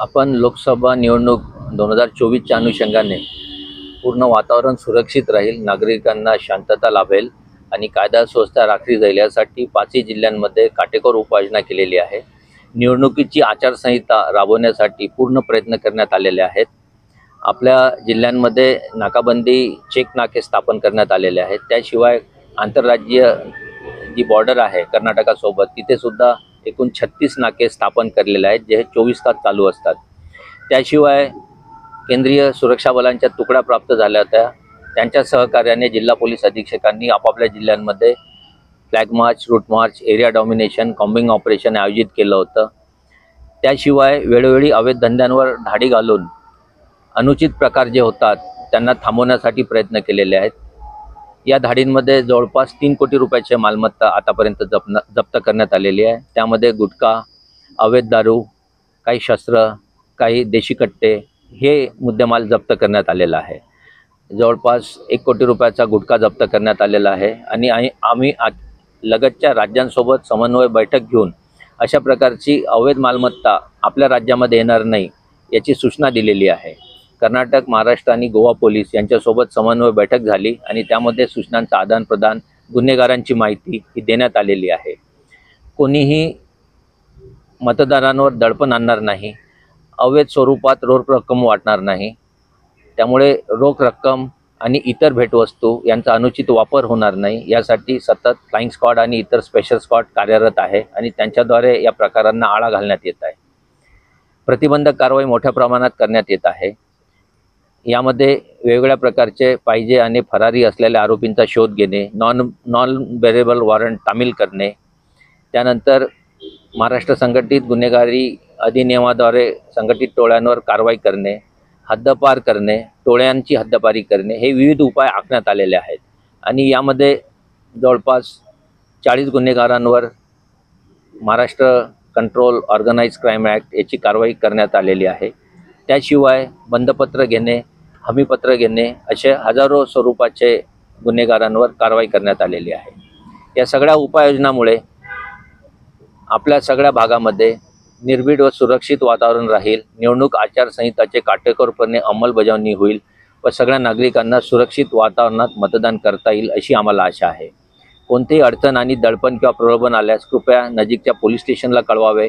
आपण लोकसभा निवडणूक 2024च्या अनुषंगाने पूर्ण वातावरण सुरक्षित राहील, नागरिकांना शांतता लाभेल आणि कायदा सुव्यवस्था राखली जाईल यासाठी 5ही जिल्ह्यांमध्ये काटेकोर उपाययोजना केलेली आहे। निवडणुकीची आचारसंहिता राबवण्यासाठी पूर्ण प्रयत्न करण्यात आलेले आहेत। आपल्या जिल्ह्यांमध्ये नाकाबंदी चेक नाके स्थापन करण्यात आलेले आहेत। त्याशिवाय आंतरराज्यीय जी बॉर्डर आहे कर्नाटकासोबत तिथे सुद्धा एकूण 36 नाके स्थापन केलेले आहेत, जे 24 तास चालू असतात। त्याशिवाय केंद्रीय सुरक्षा बलांच्या तुकड्या प्राप्त झाल्या होत्या, त्यांच्या सहकार्याने जिल्हा पोलीस अधीक्षकांनी आपापल्या जिल्ह्यांमध्ये flag march, route march, area domination, combing operation आयोजित केलं होतं। त्याशिवाय वेळोवेळी अवैध धंद्यांवर धाडी घालून अनुचित प्रकार जे होतात त्यांना थांबवण्यासाठी प्रयत्न केलेले आहेत। या धाडींमध्ये जवळपास 3 कोटी रुपयाची मालमत्ता आतापर्यंत जप्त करण्यात आलेली आहे। त्यामध्ये गुटखा, अवैध दारू, काही शस्त्र, काही देशी कट्टे हे मुद्देमाल जप्त करण्यात आलेला आहे। जवळपास 1 कोटी रुपयाचा गुटखा जप्त करण्यात आलेला आहे आणि आम्ही लगतच्या राज्यांसोबत समन्वय बैठक घेऊन अशा प्रकारची अवैध मालमत्ता आपल्या राज्यामध्ये येणार नाही याची सूचना दिलेली आहे। कर्नाटक, महाराष्ट्र आणि गोवा पोलीस यांच्यासोबत समन्वय बैठक झाली आणि त्यामध्ये सूचनांचा आदानप्रदान, गुन्हेगारांची माहिती ही देण्यात आलेली आहे। कोणीही मतदारांवर दडपण आणणार नाही, अवैध स्वरूपात रोख रक्कम वाटणार नाही, त्यामुळे रोख रक्कम आणि इतर भेटवस्तू यांचा अनुचित वापर होणार नाही यासाठी सतत फ्लाइंग स्क्वॉड आणि इतर स्पेशल स्क्वॉड कार्यरत आहे आणि त्यांच्याद्वारे या प्रकारांना आळा घालण्यात येत आहे। प्रतिबंधक कारवाई मोठ्या प्रमाणात करण्यात येत आहे। यामध्ये वेगवेगळ्या प्रकारचे पाहिजे आणि फरारी असलेल्या आरोपींचा शोध घेणे, नॉन बेरेबल वॉरंट तामील करणे, त्यानंतर महाराष्ट्र संघटित गुन्हेगारी अधिनियमाद्वारे संघटित टोळ्यांवर कारवाई करणे, हद्दपार करणे, टोळ्यांची हद्दपारी करणे हे विविध उपाय आखण्यात आलेले आहेत आणि यामध्ये जवळपास 40 गुन्हेगारांवर Maharashtra control organised crime act याची कारवाई करण्यात आलेली आहे। त्याशिवाय बंधपत्र घेणे, हमीपत्र घेणे असे हजारो स्वरूपाचे गुन्हेगारांवर कारवाई करण्यात आलेली आहे। या सगळ्या उपाययोजनामुळे आपल्या सगळ्या भागामध्ये निर्भीड व सुरक्षित वातावरण राहील, निवडणूक आचारसंहिताचे काटेकोरपणे अंमलबजावणी होईल व सगळ्या नागरिकांना सुरक्षित वातावरणात मतदान करता येईल अशी आम्हाला आशा आहे। कोणतीही अडचण आणि दडपण किंवा प्रलोभन आल्यास कृपया नजीकच्या पोलीस स्टेशनला कळवावे